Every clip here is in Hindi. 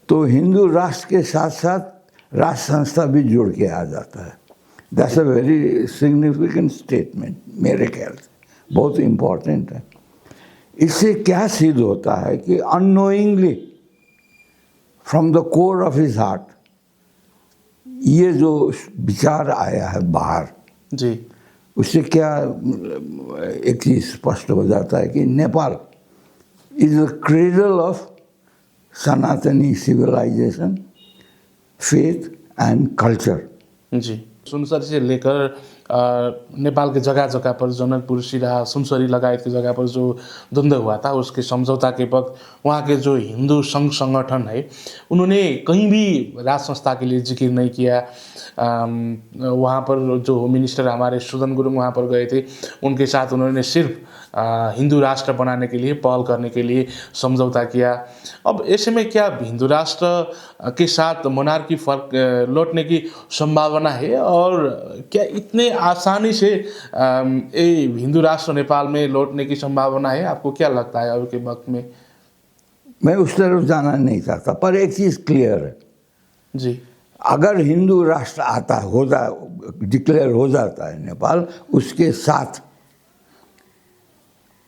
तो हिंदू राष्ट्र के साथ साथ राष्ट्र संस्था भी जुड़ के आ जाता है। That's a very significant statement, मेरे ख्याल से बहुत इम्पोर्टेंट है। इससे क्या सिद्ध होता है कि unknowingly from the core of his heart ये जो विचार आया है बाहर जी, उससे क्या एक चीज स्पष्ट हो जाता है कि Nepal is the cradle of सनातनी सिविलाइजेशन, फेथ एंड कल्चर। जी। सुनसरी से लेकर नेपाल के जगह जगह पर जनकपुर, सिराहा, सुनसरी लगायत की जगह पर जो द्वंद्व हुआ था उसके समझौता के वक्त वहाँ के जो हिंदू संघ संगठन है उन्होंने कहीं भी राज संस्था के लिए जिक्र नहीं किया। वहाँ पर जो होम मिनिस्टर हमारे सुदन गुरुङ वहाँ पर गए थे, उनके साथ उन्होंने सिर्फ हिंदू राष्ट्र बनाने के लिए, पहल करने के लिए समझौता किया। अब ऐसे में क्या हिंदू राष्ट्र के साथ मोनार्की फर्क लौटने की संभावना है और क्या इतने आसानी से हिंदू राष्ट्र नेपाल में लौटने की संभावना है? आपको क्या लगता है अब के वक्त में? मैं उस तरफ जाना नहीं चाहता, पर एक चीज़ क्लियर है जी, अगर हिंदू राष्ट्र डिक्लेयर हो जाता है नेपाल, उसके साथ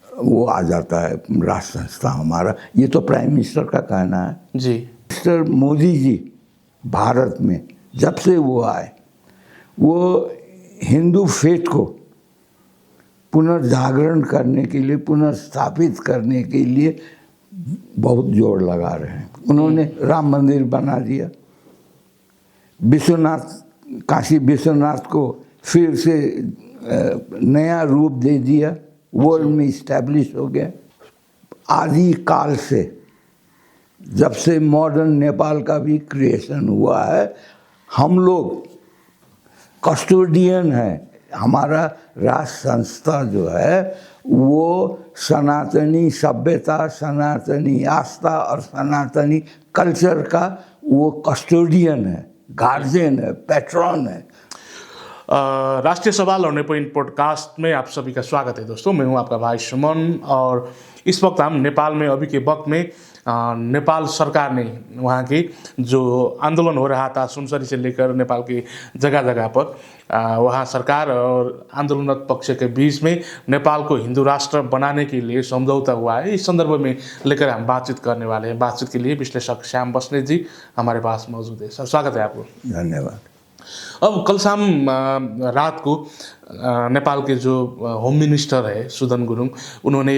वो आ जाता है राष्ट्र संस्था हमारा। ये तो प्राइम मिनिस्टर का कहना है। जी, मिस्टर मोदी जी भारत में जब से वो आए, वो हिंदू फेथ को पुनर्जागरण करने के लिए, पुनर्स्थापित करने के लिए बहुत जोर लगा रहे हैं। उन्होंने राम मंदिर बना दिया, काशी विश्वनाथ को फिर से नया रूप दे दिया, वर्ल्ड में इस्टेब्लिश हो गया। आदि काल से जब से मॉडर्न नेपाल का भी क्रिएशन हुआ है, हम लोग कस्टोडियन है। हमारा राष्ट्र संस्था जो है वो सनातनी सभ्यता, सनातनी आस्था और सनातनी कल्चर का वो कस्टोडियन है, गार्जियन है, पैट्रॉन है। राष्ट्रीय सवाल और नेपो इन पॉडकास्ट में आप सभी का स्वागत है दोस्तों। मैं हूं आपका भाई सुमन और इस वक्त हम नेपाल में अभी के वक्त में नेपाल सरकार ने वहाँ की जो आंदोलन हो रहा था सुनसरी से लेकर नेपाल की जगह जगह पर, वहाँ सरकार और आंदोलनरत पक्ष के बीच में नेपाल को हिंदू राष्ट्र बनाने के लिए समझौता हुआ है। इस संदर्भ में लेकर हम बातचीत करने वाले हैं। बातचीत के लिए विश्लेषक श्याम बस्नेत जी हमारे पास मौजूद है। सर, स्वागत है आपको। धन्यवाद। अब कल शाम रात को नेपाल के जो होम मिनिस्टर है सुदन गुरुङ, उन्होंने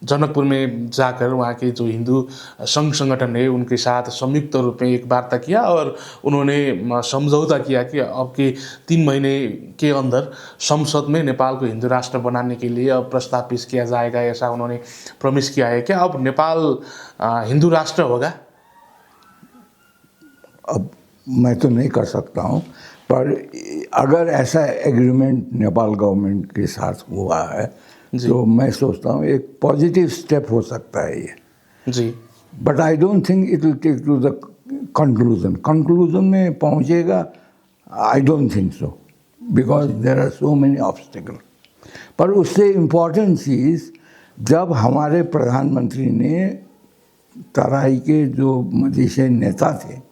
जनकपुर में जाकर वहाँ के जो हिंदू संघ संगठन है उनके साथ संयुक्त रूप में एक वार्ता किया और उन्होंने समझौता किया कि अब के 3 महीने के अंदर संसद में नेपाल को हिंदू राष्ट्र बनाने के लिए अब प्रस्ताव पेश किया जाएगा, ऐसा उन्होंने प्रॉमिस किया है। क्या अब नेपाल हिंदू राष्ट्र होगा? अब मैं तो नहीं कर सकता हूँ, पर अगर ऐसा एग्रीमेंट नेपाल गवर्नमेंट के साथ हुआ है तो मैं सोचता हूँ एक पॉजिटिव स्टेप हो सकता है ये जी। But I don't think it will take to the conclusion में पहुँचेगा। I don't think so, because there are so many obstacle. पर उससे इम्पोर्टेंट चीज़, जब हमारे प्रधानमंत्री ने तराई के जो मजीठे नेता थे,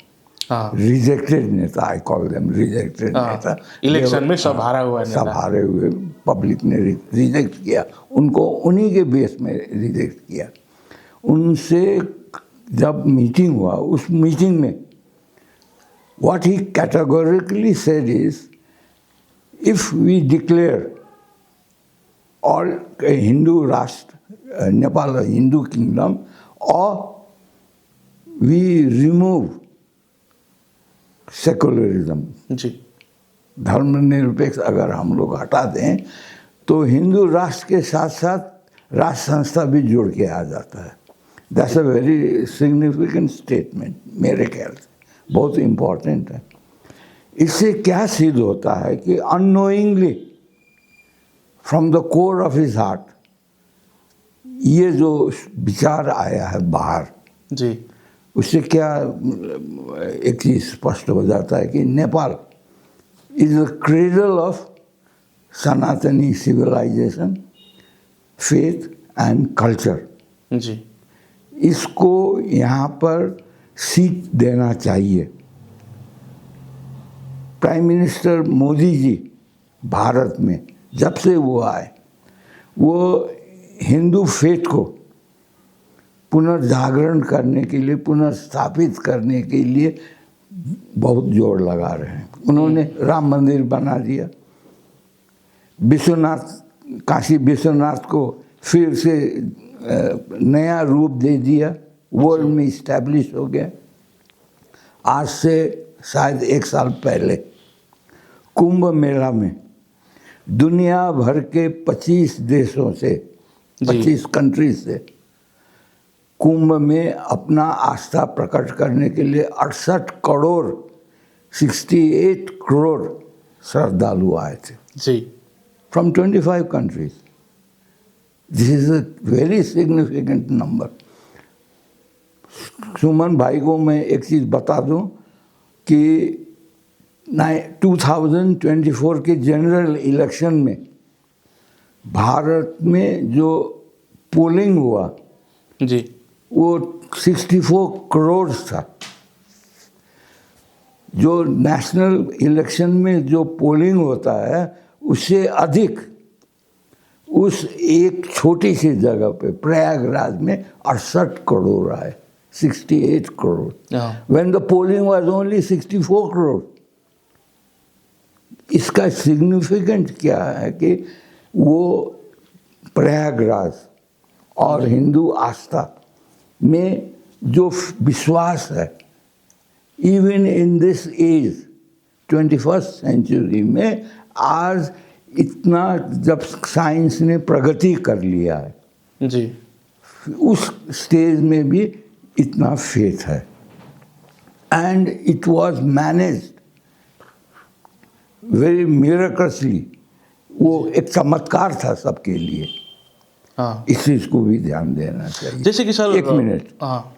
रिजेक्टेड नेता, आई कॉल देम रिजेक्टेड नेता, इलेक्शन में सब हारा हुआ नेता, सब हारे हुए, पब्लिक ने रिजेक्ट किया उनको, उन्हीं के बेस में रिजेक्ट किया। उनसे जब मीटिंग हुआ, उस मीटिंग में what he categorically said is, if we declare all Hindu rashtra, Nepal Hindu kingdom, और वी रिमूव सेकुलरिज्म, जी, धर्मनिरपेक्ष अगर हम लोग हटा दें तो हिंदू राष्ट्र के साथ साथ राष्ट्र संस्था भी जुड़ के आ जाता है। That's a very significant statement, मेरे ख्याल से बहुत इम्पोर्टेंट है। इससे क्या सिद्ध होता है कि unknowingly from the core of his heart ये जो विचार आया है बाहर, जी, उससे क्या एक चीज़ स्पष्ट हो जाता है कि Nepal is the cradle of सनातनी सिविलाइजेशन, फेथ एंड कल्चर। जी, इसको यहाँ पर सीट देना चाहिए। प्राइम मिनिस्टर मोदी जी भारत में जब से वो आए, वो हिंदू फेथ को पुनर्जागरण करने के लिए, पुनर्स्थापित करने के लिए बहुत जोर लगा रहे हैं। उन्होंने राम मंदिर बना दिया, विश्वनाथ, काशी विश्वनाथ को फिर से नया रूप दे दिया, वर्ल्ड में इस्टेब्लिश हो गया। आज से शायद 1 साल पहले कुंभ मेला में दुनिया भर के 25 देशों से, 25 कंट्रीज से कुंभ में अपना आस्था प्रकट करने के लिए 68 करोड़ श्रद्धालु आए थे जी, from 25 countries. This is a very significant number. Suman भाई को मैं एक चीज़ बता दूं कि 2024 के जनरल इलेक्शन में भारत में जो पोलिंग हुआ जी, वो 64 करोड़ था। जो नेशनल इलेक्शन में जो पोलिंग होता है उससे अधिक उस एक छोटी सी जगह पे प्रयागराज में 68 करोड़ आए, 68 crore, when the polling was only 64 crore. इसका सिग्निफिकेंट क्या है कि वो प्रयागराज और हिंदू आस्था में जो विश्वास है, even in this age 21st century में, आज इतना जब साइंस ने प्रगति कर लिया है जी, उस स्टेज में भी इतना फेथ है। And it was managed very miraculously. वो एक चमत्कार था सबके लिए। हाँ, इस चीज़ को भी ध्यान देना चाहिए। जैसे कि सर 1 मिनट, हाँ,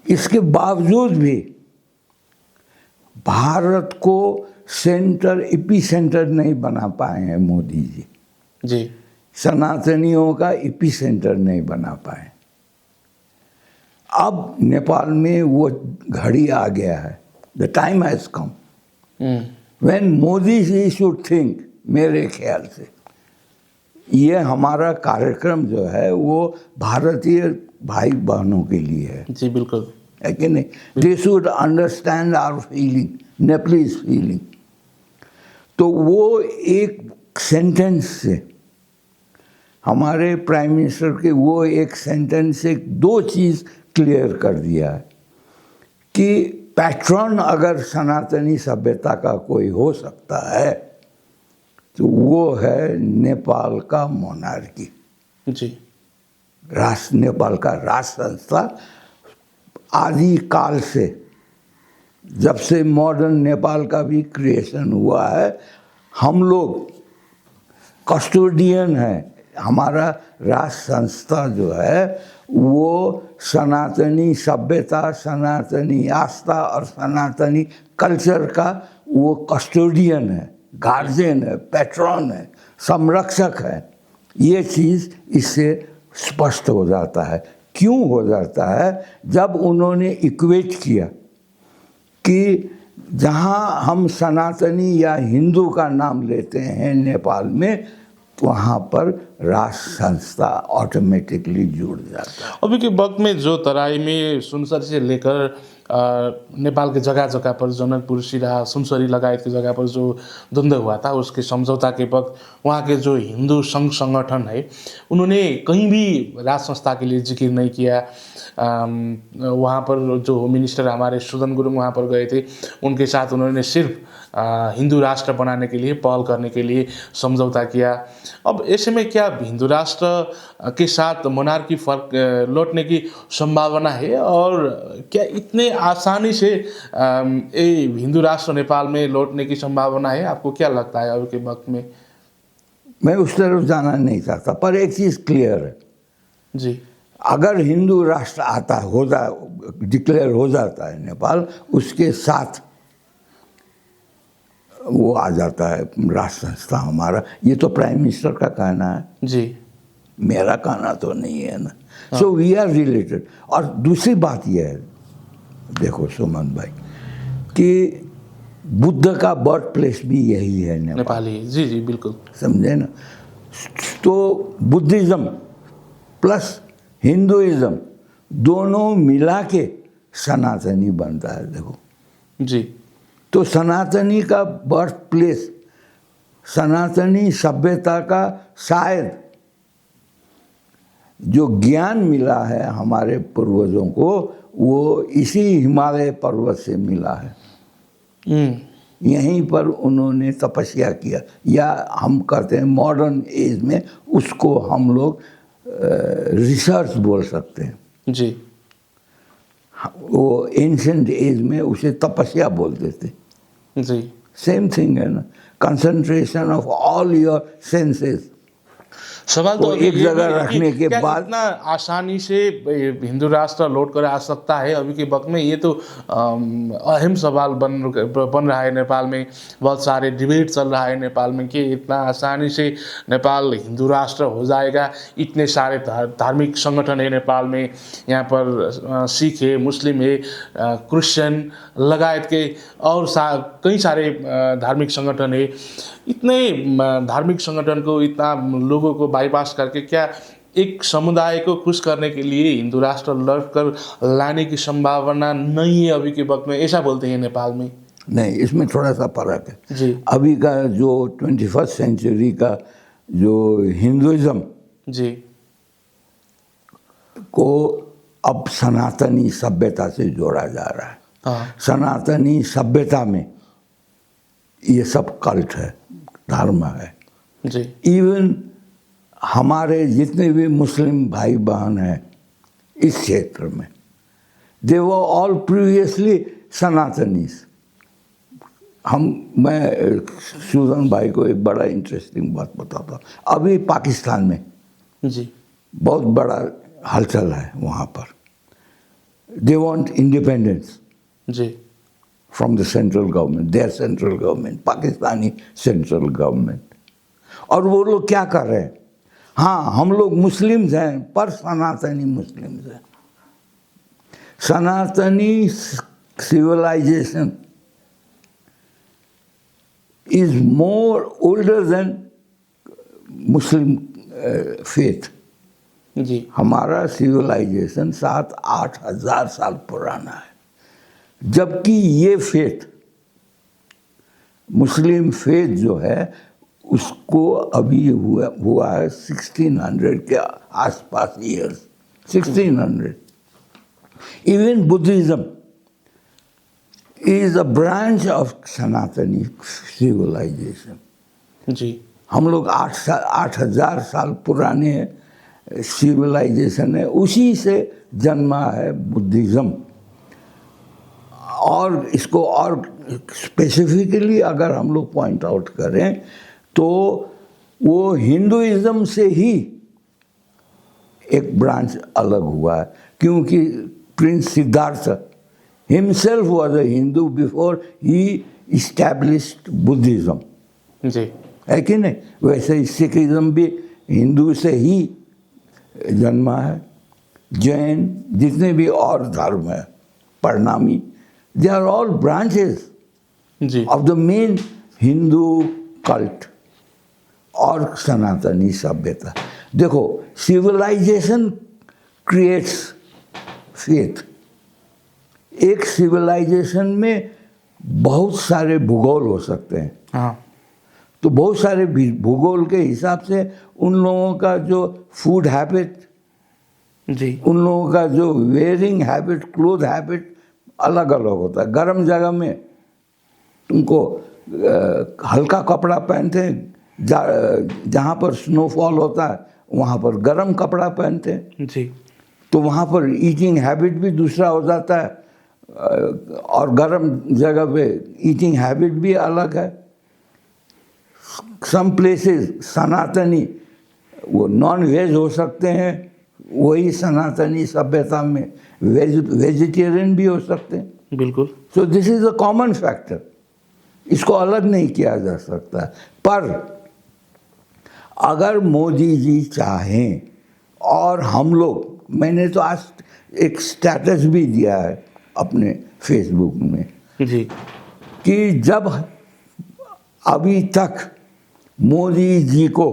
इसके बावजूद भी भारत को सेंटर, एपी सेंटर नहीं बना पाए हैं मोदी जी। जी, सनातनियों का एपी सेंटर नहीं बना पाए। अब नेपाल में वो घड़ी आ गया है। The time has come when Modi ji should think, मेरे ख्याल से ये हमारा कार्यक्रम जो है वो भारतीय भाई बहनों के लिए है। जी, बिल्कुल, है कि नहीं? They should understand our feeling, Nepalese feeling. तो वो एक सेंटेंस से, हमारे प्राइम मिनिस्टर के वो एक सेंटेंस से 2 चीज़ क्लियर कर दिया है कि पैट्रन अगर सनातनी सभ्यता का कोई हो सकता है तो वो है नेपाल का मोनार्की, जी, नेपाल का राष्ट्र संस्था। आदि काल से, जब से मॉडर्न नेपाल का भी क्रिएशन हुआ है, हम लोग कस्टोडियन है। हमारा राष्ट्र संस्था जो है वो सनातनी सभ्यता, सनातनी आस्था और सनातनी कल्चर का वो कस्टोडियन है, गार्जियन है, पैट्रॉन है, संरक्षक है। ये चीज़ इससे स्पष्ट हो जाता है। क्यों हो जाता है? जब उन्होंने इक्वेट किया कि जहाँ हम सनातनी या हिंदू का नाम लेते हैं नेपाल में, वहाँ पर राष्ट्र संस्था ऑटोमेटिकली जुड़ जाता है। अभी के वक्त में जो तराई में सुनसरी से लेकर नेपाल के जगह जगह पर जनकपुर, सिराहा, सुनसरी लगायत की जगह पर जो द्वंद्व हुआ था, उसके समझौता के वक्त वहाँ के जो हिंदू संघ संगठन है, उन्होंने कहीं भी राष्ट्र संस्था के लिए जिक्र नहीं किया। वहाँ पर जो होम मिनिस्टर हमारे सुदन गुरुङ वहाँ पर गए थे, उनके साथ उन्होंने सिर्फ हिंदू राष्ट्र बनाने के लिए, पहल करने के लिए समझौता किया। अब ऐसे में क्या हिंदू राष्ट्र के साथ मोनार्की फर्क लौटने की संभावना है, और क्या इतने आसानी से हिंदू राष्ट्र नेपाल में लौटने की संभावना है? आपको क्या लगता है अभी के वक्त में? मैं उस तरफ जाना नहीं चाहता, पर एक चीज़ क्लियर है जी, अगर हिंदू राष्ट्र डिक्लेयर हो जाता है नेपाल, उसके साथ वो आ जाता है राष्ट्र संस्था हमारा। ये तो प्राइम मिनिस्टर का कहना है जी, मेरा कहना तो नहीं है ना। So we are related. और दूसरी बात यह है, देखो सुमन भाई कि बुद्ध का बर्थ प्लेस भी यही है नेपाल, नेपाली, जी जी बिल्कुल। समझे ना। तो बुद्धिज़्म प्लस हिंदुइज्म दोनों मिला के सनातनी बनता है। देखो जी तो सनातनी का बर्थ प्लेस, सनातनी सभ्यता का शायद जो ज्ञान मिला है हमारे पूर्वजों को वो इसी हिमालय पर्वत से मिला है। यहीं पर उन्होंने तपस्या किया, या हम कहते हैं मॉडर्न एज में उसको हम लोग रिसर्च बोल सकते हैं। जी वो एंशंट एज में उसे तपस्या बोलते थे। जी सेम थिंग है ना, concentration of all your senses सवाल तो वो अभी एक ये जगह भी है रखने कि के क्या बाद इतना आसानी से हिंदू राष्ट्र लौट कर आ सकता है अभी के वक्त में? ये तो अहम सवाल बन रहा है नेपाल में। बहुत सारे डिबेट चल रहा है नेपाल में कि इतना आसानी से नेपाल हिंदू राष्ट्र हो जाएगा। इतने सारे धार्मिक संगठन है नेपाल में, यहाँ पर सिख है, मुस्लिम है, क्रिश्चियन लगायत के और कई सारे धार्मिक संगठन है। इतने धार्मिक संगठन को, इतना लोगों को बाईपास करके क्या एक समुदाय को खुश करने के लिए हिंदू राष्ट्र लड़कर लाने की संभावना नहीं है अभी के वक्त में, ऐसा बोलते हैं नेपाल में? नहीं, इसमें थोड़ा सा फर्क है। जी अभी का जो 21st सेंचुरी का जो हिंदुइज्म जी को अब सनातनी सभ्यता से जोड़ा जा रहा है। हाँ सनातनी सभ्यता में ये सब कल्ट है, धर्म है। जी इवन हमारे जितने भी मुस्लिम भाई बहन हैं इस क्षेत्र में, दे वर ऑल प्रीवियसली सनातनीस। मैं सुदन भाई को एक बड़ा इंटरेस्टिंग बात बताता हूँ। अभी पाकिस्तान में जी बहुत बड़ा हलचल है वहाँ पर। दे वांट इंडिपेंडेंस जी from the central government, their central government, Pakistani central government. और वो लोग क्या कर रहे हैं? हाँ, हम लोग मुस्लिम्स हैं पर सनातनी मुस्लिम्स हैं। सनातनी civilisation is more older than Muslim faith. जी हमारा सिविलाइजेशन 7-8 हज़ार साल पुराना है, जबकि ये फेथ, मुस्लिम फेथ जो है उसको अभी हुआ है 1600 के आसपास years, 1600। Even Buddhism is a branch of सनातनी civilization। जी हम लोग 8,000 साल पुराने सिविलाइजेशन है, उसी से जन्मा है बुद्धिज्म। और इसको और स्पेसिफिकली अगर हम लोग पॉइंट आउट करें तो वो हिंदुइज्म से ही एक ब्रांच अलग हुआ है, क्योंकि Prince Siddharth himself was a Hindu before he established Buddhism। जी है कि नहीं? वैसे ही सिखिज्म भी हिंदू से ही जन्मा है। जैन, जितने भी और धर्म है, परिणामी, दे आर ऑल ब्रांचेस जी of the main Hindu cult और सनातनी सभ्यता। देखो, सिविलाइजेशन क्रिएट्स फेथ। एक सिविलाइजेशन में बहुत सारे भूगोल हो सकते हैं। हाँ तो बहुत सारे भूगोल के हिसाब से उन लोगों का जो फूड हैबिट, जी उन लोगों का जो वेयरिंग हैबिट, क्लोथ हैबिट अलग अलग होता है। गर्म जगह में तुमको हल्का कपड़ा पहनते हैं, जहाँ पर स्नोफॉल होता है वहाँ पर गर्म कपड़ा पहनते हैं। जी तो वहाँ पर ईटिंग हैबिट भी दूसरा हो जाता है, और गर्म जगह पे ईटिंग हैबिट भी अलग है। सम प्लेसेस सनातनी वो नॉन वेज हो सकते हैं, वही सनातनी सभ्यता में वेजिटेरियन भी हो सकते हैं। बिल्कुल। So this is a common factor, इसको अलग नहीं किया जा सकता। पर अगर मोदी जी चाहें और हम लोग, मैंने तो आज एक स्टेटस भी दिया है अपने फेसबुक में जी कि जब अभी तक मोदी जी को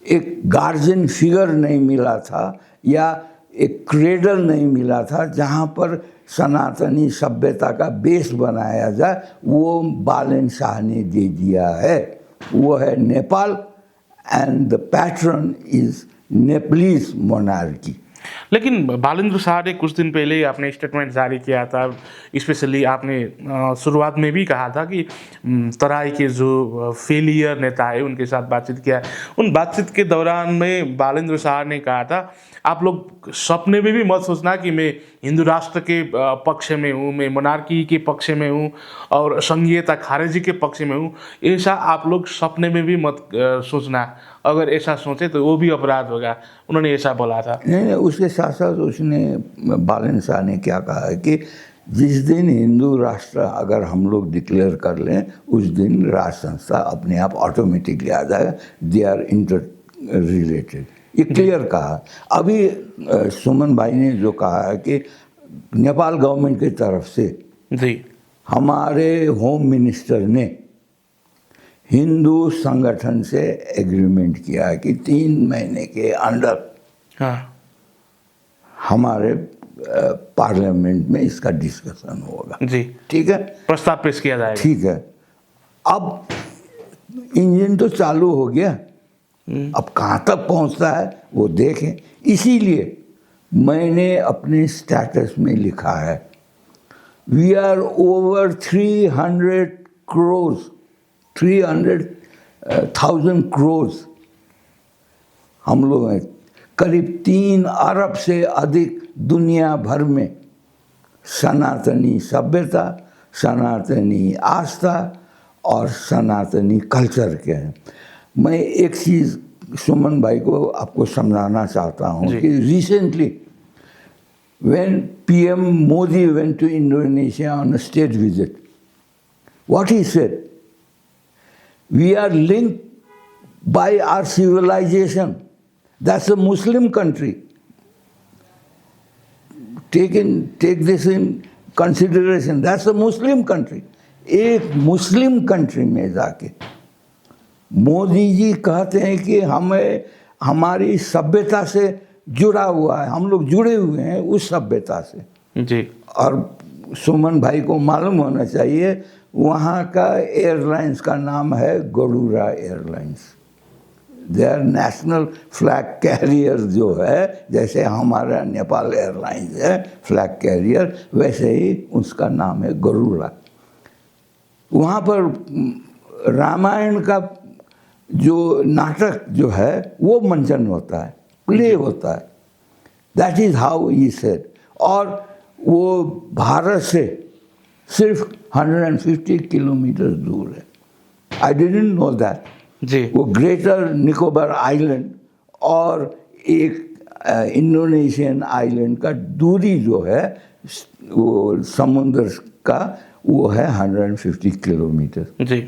एक गार्जियन फिगर नहीं मिला था या एक क्रेडल नहीं मिला था जहाँ पर सनातनी सभ्यता का बेस बनाया जाए, वो बालन शाह ने दे दिया है। वो है Nepal and the patron is Nepalese monarchy. लेकिन बालेंद्र शाह ने कुछ दिन पहले ही आपने स्टेटमेंट जारी किया था, स्पेशली आपने शुरुआत में भी कहा था कि तराई के जो फेलियर नेता है उनके साथ बातचीत किया। उन बातचीत के दौरान में बालेंद्र शाह ने कहा था, आप लोग सपने में भी मत सोचना कि मैं हिंदू राष्ट्र के पक्ष में हूँ, मैं मोनार्की के पक्ष में हूँ और संघीयता खारिजी के पक्ष में हूँ, ऐसा आप लोग सपने में भी मत सोचना। अगर ऐसा सोचे तो वो भी अपराध होगा, उन्होंने ऐसा बोला था। नहीं, उसके साथ साथ उसने बालन शाह ने क्या कहा है कि जिस दिन हिंदू राष्ट्र अगर हम लोग डिक्लेयर कर लें, उस दिन राष्ट्र संस्था अपने आप ऑटोमेटिकली आ जाएगा। दे आर इंटर रिलेटेड, ये क्लियर कहा। अभी सुमन भाई ने जो कहा है कि नेपाल गवर्नमेंट की तरफ से जी हमारे होम मिनिस्टर ने हिंदू संगठन से एग्रीमेंट किया है कि 3 महीने के अंदर हाँ हमारे पार्लियामेंट में इसका डिस्कशन होगा। जी ठीक है, प्रस्ताव पेश किया जाएगा। ठीक है। अब इंजन तो चालू हो गया, अब कहाँ तक पहुँचता है वो देखें। इसीलिए मैंने अपने स्टेटस में लिखा है, वी आर ओवर 300,000 crores हम लोग हैं। करीब 3 अरब से अधिक दुनिया भर में सनातनी सभ्यता, सनातनी आस्था और सनातनी कल्चर के हैं। मैं एक चीज़ सुमन भाई को आपको समझाना चाहता हूँ कि recently when PM Modi went to Indonesia on a state visit, what he said, we are linked by our civilization. That's a Muslim country. Take this in consideration. That's a Muslim country. एक मुस्लिम कंट्री में जाके मोदी जी कहते हैं कि हमें हमारी सभ्यता से जुड़ा हुआ है, हम लोग जुड़े हुए हैं उस सभ्यता से। जी और सुमन भाई को मालूम होना चाहिए वहाँ का एयरलाइंस का नाम है Garuda airlines. Their national flag carrier जो है, जैसे हमारा नेपाल एयरलाइंस है फ्लैग कैरियर, वैसे ही उसका नाम है गरुड़ा। वहाँ पर रामायण का जो नाटक जो है वो मंचन होता है, प्ले होता है। That is how he said. और वो भारत से सिर्फ 150 किलोमीटर दूर है। I didn't know that. जी वो ग्रेटर निकोबार आइलैंड और एक इंडोनेशियन आइलैंड का दूरी जो है वो समुद्र का, वो है 150 किलोमीटर। जी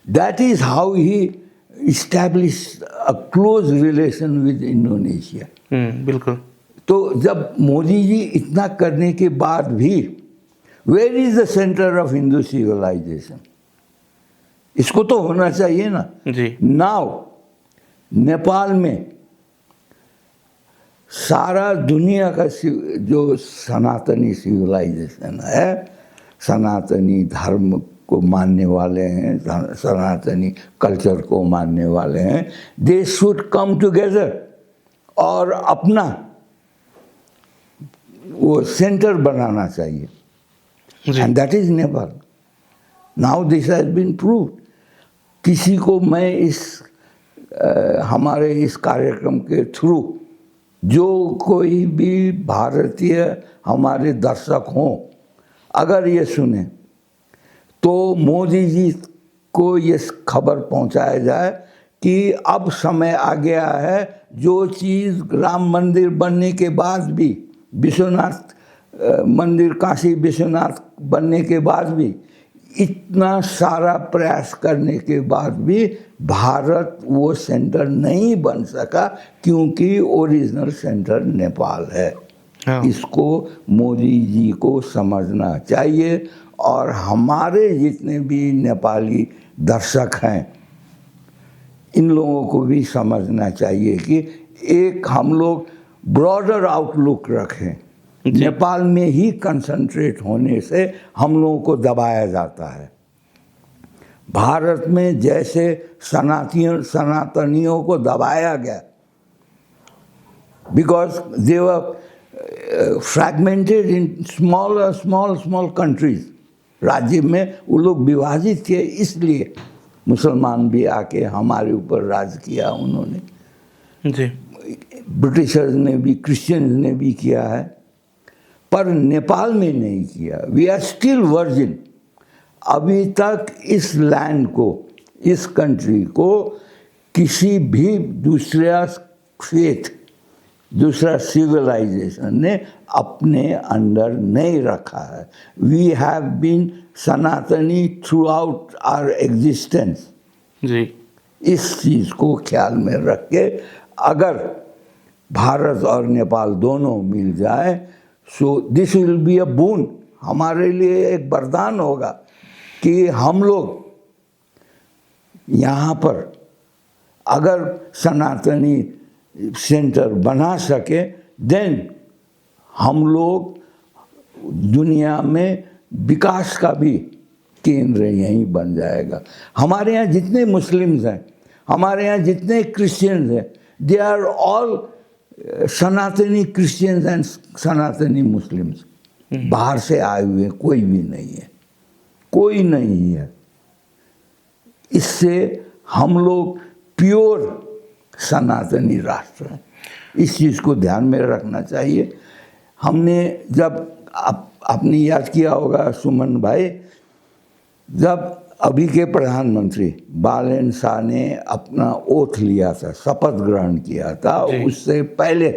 that is how he established a close relation with Indonesia. बिल्कुल। तो जब मोदी जी इतना करने के बाद भी where is the center of Hindu civilization? इसको तो होना चाहिए ना। जी नाउ नेपाल में सारा दुनिया का जो सनातनी सिविलाइजेशन है, सनातनी धर्म को मानने वाले हैं, सनातनी कल्चर को मानने वाले हैं, दे शुड कम टुगेदर और अपना वो सेंटर बनाना चाहिए। And that is Nepal. Now this has been proved. किसी को मैं इस हमारे इस कार्यक्रम के थ्रू जो कोई भी भारतीय हमारे दर्शक हों, अगर ये सुने तो मोदी जी को ये खबर पहुंचाया जाए कि अब समय आ गया है, जो चीज़ राम मंदिर बनने के बाद भी, विश्वनाथ मंदिर, काशी विश्वनाथ बनने के बाद भी, इतना सारा प्रयास करने के बाद भी भारत वो सेंटर नहीं बन सका, क्योंकि ओरिजिनल सेंटर नेपाल है। हाँ। इसको मोदी जी को समझना चाहिए और हमारे जितने भी नेपाली दर्शक हैं इन लोगों को भी समझना चाहिए कि एक हम लोग ब्रॉडर आउटलुक रखें। नेपाल में ही कंसंट्रेट होने से हम लोगों को दबाया जाता है। भारत में जैसे सनातनियों को दबाया गया because they were fragmented in small countries. राज्य में वो लोग विभाजित थे, इसलिए मुसलमान भी आके हमारे ऊपर राज किया उन्होंने। जी। ब्रिटिशर्स ने भी, क्रिश्चियंस ने भी किया है, पर नेपाल में नहीं किया। We are still virgin. अभी तक इस लैंड को, इस कंट्री को किसी भी दूसरा फेथ, दूसरा सिविलाइजेशन ने अपने अंडर नहीं रखा है। वी हैव बीन सनातनी थ्रू आउट आवर एग्जिस्टेंस। जी। इस चीज़ को ख्याल में रख के अगर भारत और नेपाल दोनों मिल जाए so this will be a boon, हमारे लिए एक वरदान होगा कि हम लोग यहाँ पर अगर सनातनी सेंटर बना सके देन हम लोग दुनिया में विकास का भी केंद्र यहीं बन जाएगा। हमारे यहाँ जितने मुस्लिम्स हैं, हमारे यहाँ जितने क्रिश्चियंस हैं, दे आर ऑल सनातनी क्रिश्चियंस एंड सनातनी मुस्लिम्स। बाहर से आए हुए कोई भी नहीं है, कोई नहीं है। इससे हम लोग प्योर सनातनी राष्ट्र हैं। इस चीज़ को ध्यान में रखना चाहिए। हमने जब आपने याद किया होगा सुमन भाई, जब अभी के प्रधानमंत्री बालेन शाह ने अपना ओथ लिया था, शपथ ग्रहण किया था, उससे पहले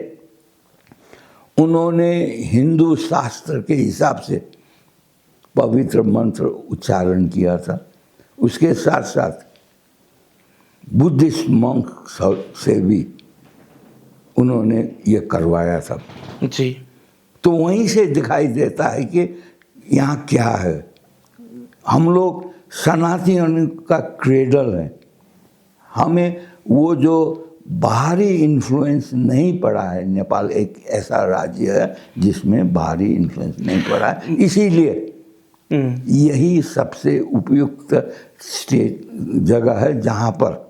उन्होंने हिंदू शास्त्र के हिसाब से पवित्र मंत्र उच्चारण किया था। उसके साथ साथ बुद्धिस्ट मंक से भी उन्होंने ये करवाया था। जी। तो वहीं से दिखाई देता है कि यहाँ क्या है। हम लोग सनातनियों का क्रेडल है। हमें वो जो बाहरी इन्फ्लुएंस नहीं पड़ा है। नेपाल एक ऐसा राज्य है जिसमें बाहरी इन्फ्लुएंस नहीं पड़ा है, इसीलिए यही सबसे उपयुक्त स्टेट जगह है जहाँ पर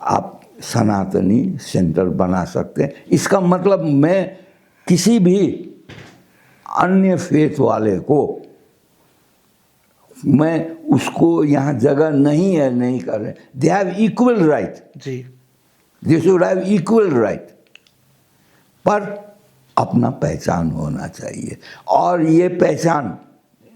आप सनातनी सेंटर बना सकते हैं। इसका मतलब मैं किसी भी अन्य फेथ वाले को मैं उसको यहाँ जगह नहीं है नहीं कर रहे। They have equal right. जी। They should have equal right, पर अपना पहचान होना चाहिए। और ये पहचान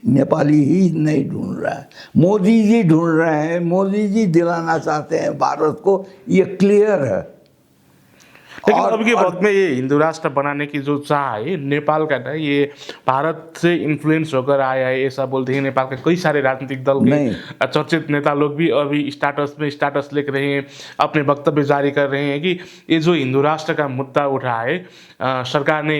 नेपाली ही नहीं ढूंढ रहा है, मोदी जी ढूंढ रहे हैं। मोदी जी दिलाना चाहते हैं भारत को, ये क्लियर है। लेकिन अब के वक्त में ये हिंदू राष्ट्र बनाने की जो चाह है नेपाल का ना, ये भारत से इन्फ्लुएंस होकर आया है ऐसा बोलते हैं। नेपाल के कई सारे राजनीतिक दल के चर्चित नेता लोग भी अभी स्टाटस लिख रहे हैं, अपने वक्तव्य जारी कर रहे हैं कि ये जो हिंदू राष्ट्र का मुद्दा उठा है, सरकार ने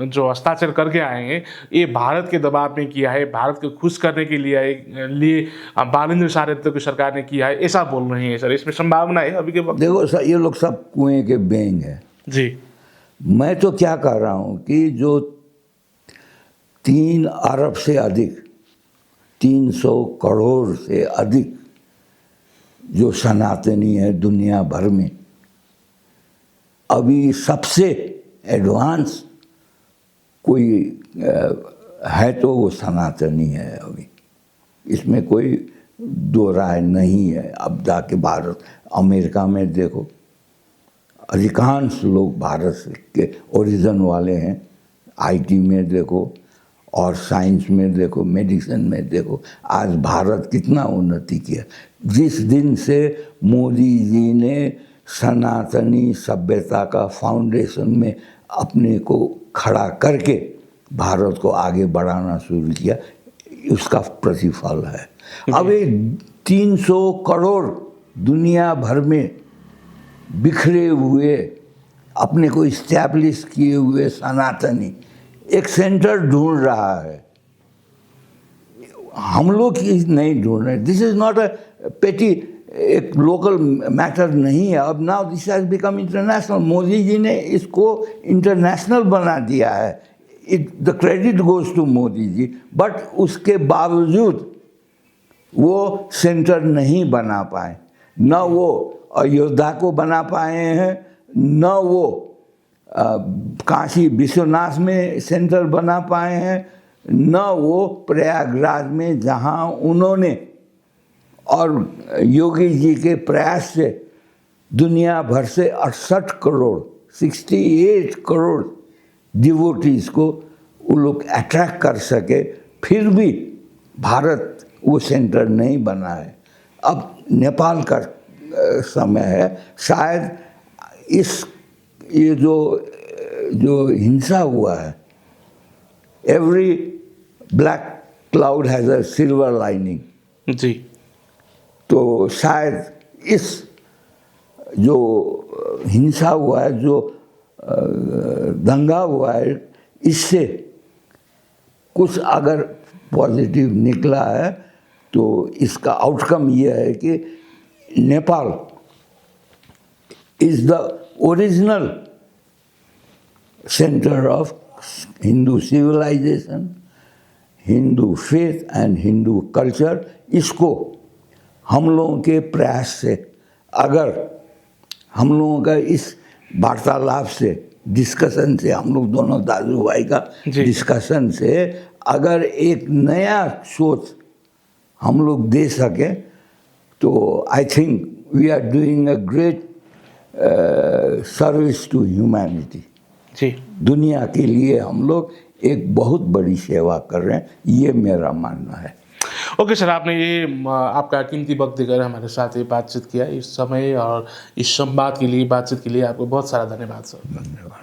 जो हस्ताक्षर करके आए हैं, ये भारत के दबाव में किया है, भारत को खुश करने के लिए बालेन्द्र शाह की सरकार ने किया है, ऐसा बोल रहे हैं सर। इसमें संभावना है अभी के वक्त? देखो सर, ये लोग सब कुएं के बेंग है। जी। मैं तो क्या कह रहा हूँ कि जो 3 अरब से अधिक, 300 करोड़ से अधिक जो सनातनी है दुनिया भर में, अभी सबसे एडवांस कोई है तो वो सनातनी है अभी। इसमें कोई दो राय नहीं है। अब जाके भारत, अमेरिका में देखो, अधिकांश लोग भारत के ओरिजिन वाले हैं। आईटी में देखो और साइंस में देखो, मेडिसिन में देखो, आज भारत कितना उन्नति किया। जिस दिन से मोदी जी ने सनातनी सभ्यता का फाउंडेशन में अपने को खड़ा करके भारत को आगे बढ़ाना शुरू किया, उसका प्रतिफल है। अब ये 300 करोड़ दुनिया भर में बिखरे हुए अपने को इस्टेब्लिश किए हुए सनातनी एक सेंटर ढूंढ रहा है, हम लोग ही नहीं ढूंढ रहे। दिस इज नॉट अ पेटी, एक लोकल मैटर नहीं है। अब now this has become international. Modi ji ने इसको इंटरनेशनल बना दिया है। The credit goes to Modi ji, but उसके बावजूद वो सेंटर नहीं बना पाए। न वो अयोध्या को बना पाए हैं, न वो काशी विश्वनाथ में सेंटर बना पाए हैं, न वो प्रयागराज में जहाँ उन्होंने और योगी जी के प्रयास से दुनिया भर से 68 करोड़ डिवोटीज़ को वो लोग अट्रैक्ट कर सके, फिर भी भारत वो सेंटर नहीं बना है। अब नेपाल का समय है, शायद ये जो हिंसा हुआ है, every black cloud has a silver lining जी, तो शायद इस जो हिंसा हुआ है, जो दंगा हुआ है, इससे कुछ अगर पॉजिटिव निकला है तो इसका आउटकम यह है कि Nepal is the original centre of Hindu civilisation, Hindu faith and Hindu culture. इसको हम लोगों के प्रयास से, अगर हम लोगों का इस वार्तालाप से, डिस्कशन से, हम लोग दोनों दादू भाई का डिस्कशन से अगर एक नया सोच हम लोग दे सके तो I think we are doing a great service to humanity. जी, दुनिया के लिए हम लोग एक बहुत बड़ी सेवा कर रहे हैं, ये मेरा मानना है। ओके सर, आपने ये आपका कीमती वक्त देकर हमारे साथ ये बातचीत किया, इस समय और इस संवाद के लिए, बातचीत के लिए आपको बहुत सारा धन्यवाद सर। धन्यवाद।